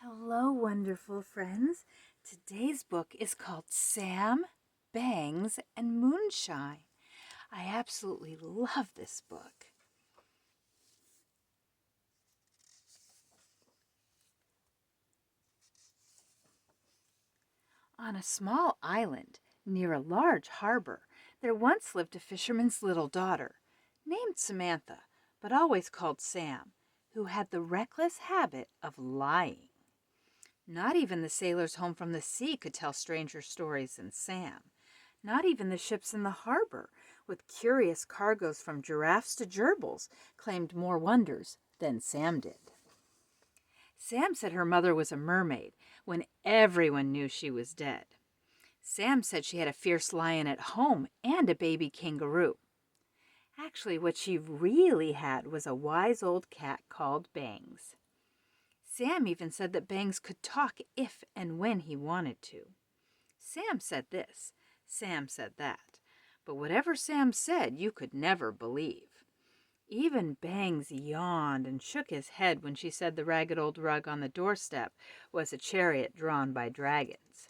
Hello, wonderful friends. Today's book is called Sam, Bangs, and Moonshine. I absolutely love this book. On a small island near a large harbor, there once lived a fisherman's little daughter, named Samantha, but always called Sam, who had the reckless habit of lying. Not even the sailors home from the sea could tell stranger stories than Sam. Not even the ships in the harbor, with curious cargoes from giraffes to gerbils, claimed more wonders than Sam did. Sam said her mother was a mermaid when everyone knew she was dead. Sam said she had a fierce lion at home and a baby kangaroo. Actually, what she really had was a wise old cat called Bangs. Sam even said that Bangs could talk if and when he wanted to. Sam said this, Sam said that, but whatever Sam said you could never believe. Even Bangs yawned and shook his head when she said the ragged old rug on the doorstep was a chariot drawn by dragons.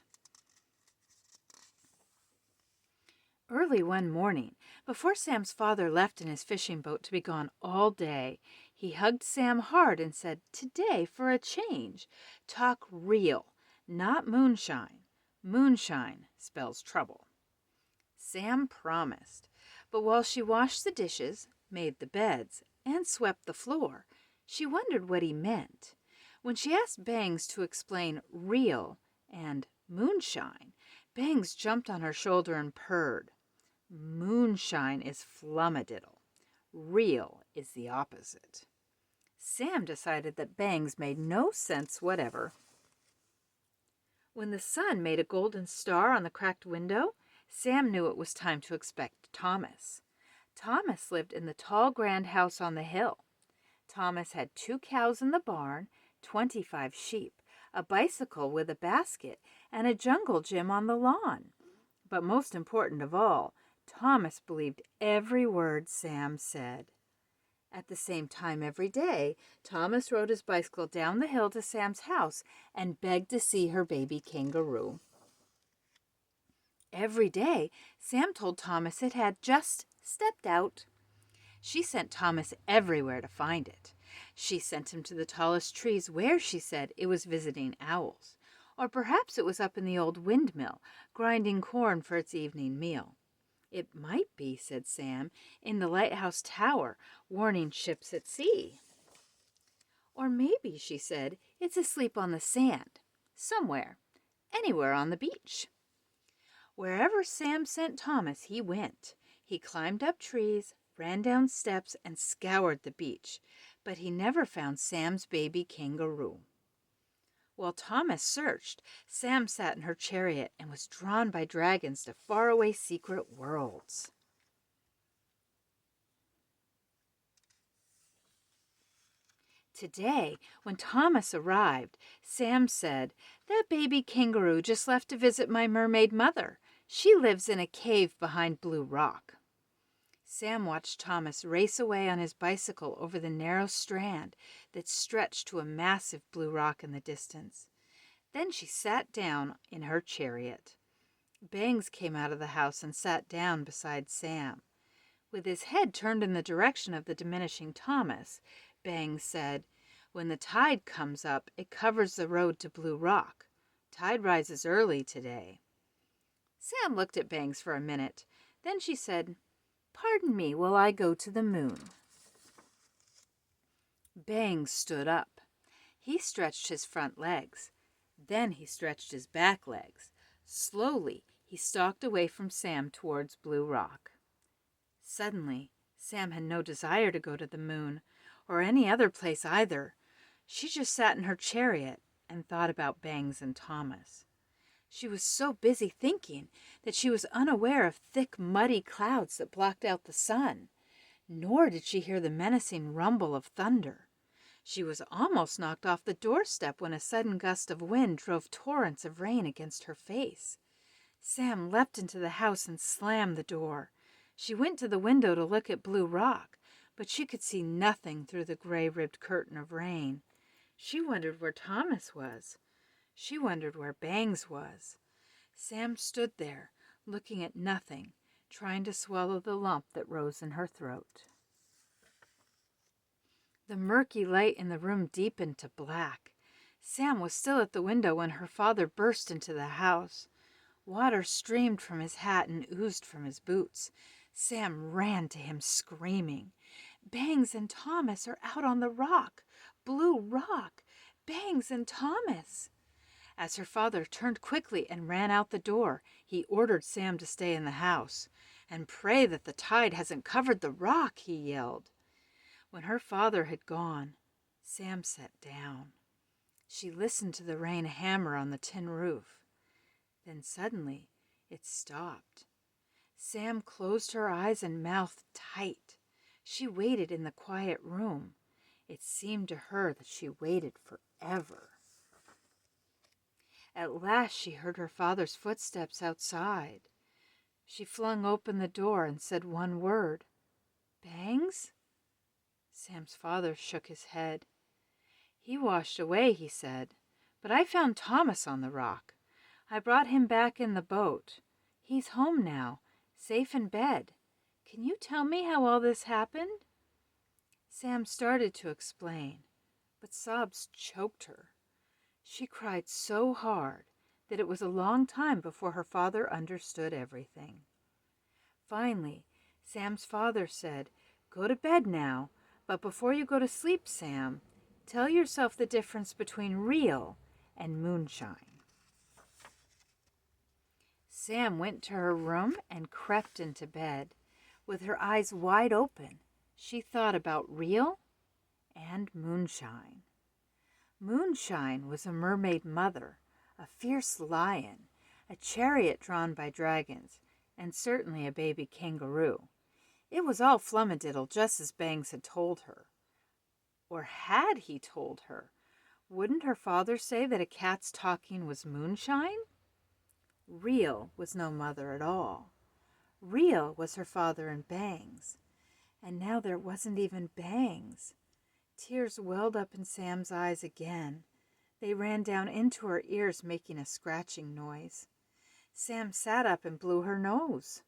Early one morning, before Sam's father left in his fishing boat to be gone all day, he hugged Sam hard and said, "Today, for a change, talk real, not moonshine. Moonshine spells trouble." Sam promised, but while she washed the dishes, made the beds, and swept the floor, she wondered what he meant. When she asked Bangs to explain real and moonshine, Bangs jumped on her shoulder and purred. Moonshine is flummadiddle. Real is the opposite. Sam decided that Bangs made no sense whatever. When the sun made a golden star on the cracked window, Sam knew it was time to expect Thomas. Thomas lived in the tall grand house on the hill. Thomas had 2 cows in the barn, 25 sheep, a bicycle with a basket, and a jungle gym on the lawn. But most important of all, Thomas believed every word Sam said. At the same time every day, Thomas rode his bicycle down the hill to Sam's house and begged to see her baby kangaroo. Every day, Sam told Thomas it had just stepped out. She sent Thomas everywhere to find it. She sent him to the tallest trees where, she said, it was visiting owls. Or perhaps it was up in the old windmill, grinding corn for its evening meal. It might be, said Sam, in the lighthouse tower, warning ships at sea. Or maybe, she said, it's asleep on the sand, somewhere, anywhere on the beach. Wherever Sam sent Thomas, he went. He climbed up trees, ran down steps, and scoured the beach, but he never found Sam's baby kangaroo. While Thomas searched, Sam sat in her chariot and was drawn by dragons to faraway secret worlds. Today, when Thomas arrived, Sam said, "That baby kangaroo just left to visit my mermaid mother. She lives in a cave behind Blue Rock." Sam watched Thomas race away on his bicycle over the narrow strand that stretched to a massive blue rock in the distance. Then she sat down in her chariot. Bangs came out of the house and sat down beside Sam. With his head turned in the direction of the diminishing Thomas, Bangs said, "When the tide comes up, it covers the road to Blue Rock. Tide rises early today." Sam looked at Bangs for a minute. Then she said, "Pardon me while I go to the moon." Bangs stood up. He stretched his front legs. Then he stretched his back legs. Slowly, he stalked away from Sam towards Blue Rock. Suddenly, Sam had no desire to go to the moon, or any other place either. She just sat in her chariot and thought about Bangs and Thomas. She was so busy thinking that she was unaware of thick, muddy clouds that blocked out the sun, nor did she hear the menacing rumble of thunder. She was almost knocked off the doorstep when a sudden gust of wind drove torrents of rain against her face. Sam leapt into the house and slammed the door. She went to the window to look at Blue Rock, but she could see nothing through the gray-ribbed curtain of rain. She wondered where Thomas was. She wondered where Bangs was. Sam stood there, looking at nothing, trying to swallow the lump that rose in her throat. The murky light in the room deepened to black. Sam was still at the window when her father burst into the house. Water streamed from his hat and oozed from his boots. Sam ran to him, screaming. Bangs and Thomas are out on the rock. Blue Rock. Bangs and Thomas. As her father turned quickly and ran out the door, he ordered Sam to stay in the house. "And pray that the tide hasn't covered the rock," he yelled. When her father had gone, Sam sat down. She listened to the rain hammer on the tin roof. Then suddenly it stopped. Sam closed her eyes and mouth tight. She waited in the quiet room. It seemed to her that she waited forever. At last she heard her father's footsteps outside. She flung open the door and said one word. "Bangs?" Sam's father shook his head. "He washed away," he said, "but I found Thomas on the rock. I brought him back in the boat. He's home now, safe in bed. Can you tell me how all this happened?" Sam started to explain, but sobs choked her. She cried so hard that it was a long time before her father understood everything. Finally, Sam's father said, "Go to bed now, but before you go to sleep, Sam, tell yourself the difference between real and moonshine." Sam went to her room and crept into bed. With her eyes wide open, she thought about real and moonshine. Moonshine was a mermaid mother, a fierce lion, a chariot drawn by dragons, and certainly a baby kangaroo. It was all flummadiddle, just as Bangs had told her. Or had he told her? Wouldn't her father say that a cat's talking was moonshine? Real was no mother at all. Real was her father and Bangs. And now there wasn't even Bangs. Tears welled up in Sam's eyes again. They ran down into her ears, making a scratching noise. Sam sat up and blew her nose.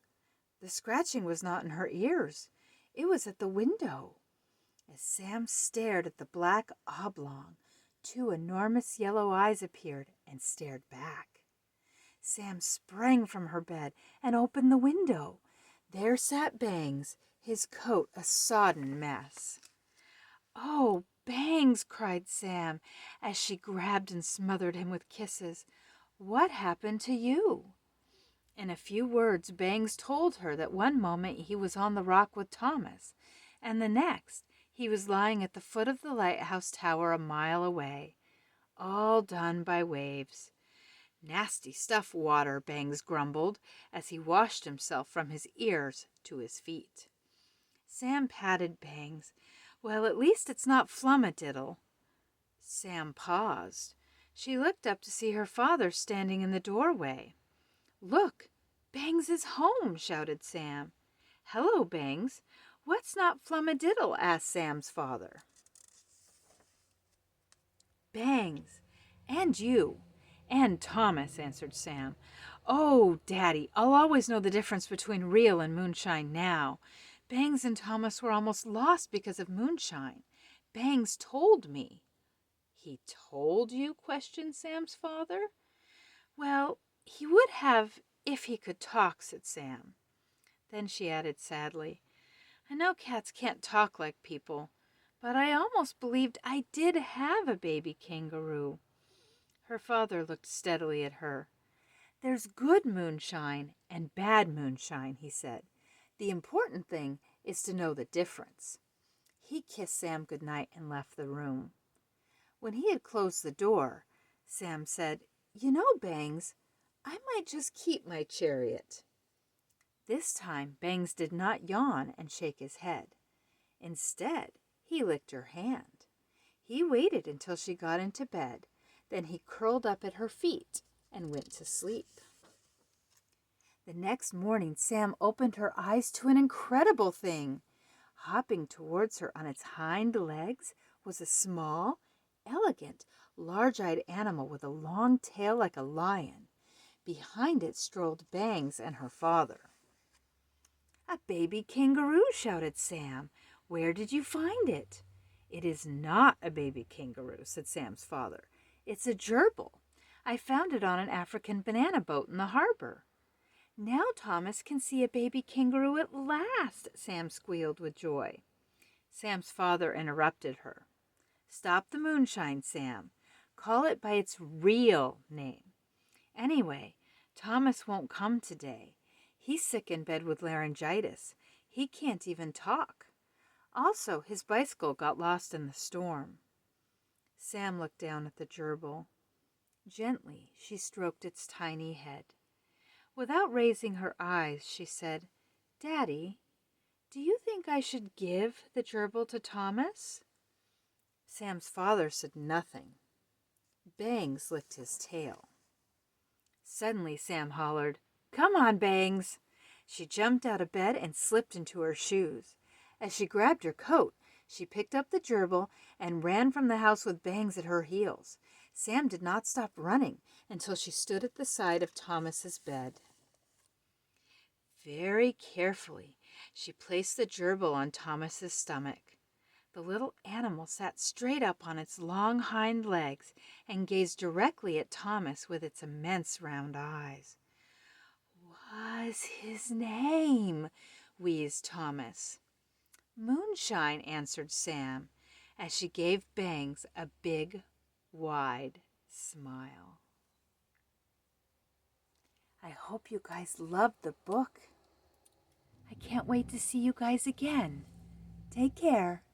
The scratching was not in her ears. It was at the window. As Sam stared at the black oblong, two enormous yellow eyes appeared and stared back. Sam sprang from her bed and opened the window. There sat Bangs, his coat a sodden mess. "Oh, Bangs!" cried Sam, as she grabbed and smothered him with kisses. "What happened to you?" In a few words, Bangs told her that one moment he was on the rock with Thomas, and the next he was lying at the foot of the lighthouse tower a mile away. All done by waves. "Nasty stuff, water," Bangs grumbled, as he washed himself from his ears to his feet. Sam patted Bangs. "Well, at least it's not flummadiddle." Sam paused. She looked up to see her father standing in the doorway. "Look, Bangs is home," shouted Sam. "Hello, Bangs. What's not flummadiddle?" asked Sam's father. "Bangs, and you, and Thomas," answered Sam. "Oh, Daddy, I'll always know the difference between real and moonshine now. Bangs and Thomas were almost lost because of moonshine. Bangs told me." "He told you?" questioned Sam's father. "Well, he would have if he could talk," said Sam. Then she added sadly, "I know cats can't talk like people, but I almost believed I did have a baby kangaroo." Her father looked steadily at her. "There's good moonshine and bad moonshine," he said. "The important thing is to know the difference." He kissed Sam good night and left the room. When he had closed the door, Sam said, "You know, Bangs, I might just keep my chariot." This time Bangs did not yawn and shake his head. Instead, he licked her hand. He waited until she got into bed. Then he curled up at her feet and went to sleep. The next morning, Sam opened her eyes to an incredible thing. Hopping towards her on its hind legs was a small, elegant, large-eyed animal with a long tail like a lion. Behind it strolled Bangs and her father. "A baby kangaroo!" shouted Sam. "Where did you find it?" "It is not a baby kangaroo," said Sam's father. "It's a gerbil. I found it on an African banana boat in the harbor." "Now Thomas can see a baby kangaroo at last," Sam squealed with joy. Sam's father interrupted her. "Stop the moonshine, Sam. Call it by its real name. Anyway, Thomas won't come today. He's sick in bed with laryngitis. He can't even talk. Also, his bicycle got lost in the storm." Sam looked down at the gerbil. Gently, she stroked its tiny head. Without raising her eyes, she said, "Daddy, do you think I should give the gerbil to Thomas?" Sam's father said nothing. Bangs licked his tail. Suddenly Sam hollered, "Come on, Bangs!" She jumped out of bed and slipped into her shoes. As she grabbed her coat, she picked up the gerbil and ran from the house with Bangs at her heels. Sam did not stop running until she stood at the side of Thomas's bed. Very carefully, she placed the gerbil on Thomas's stomach. The little animal sat straight up on its long hind legs and gazed directly at Thomas with its immense round eyes. "What's his name?" wheezed Thomas. "Moonshine," answered Sam, as she gave Bangs a big, wide smile. I hope you guys loved the book. I can't wait to see you guys again. Take care.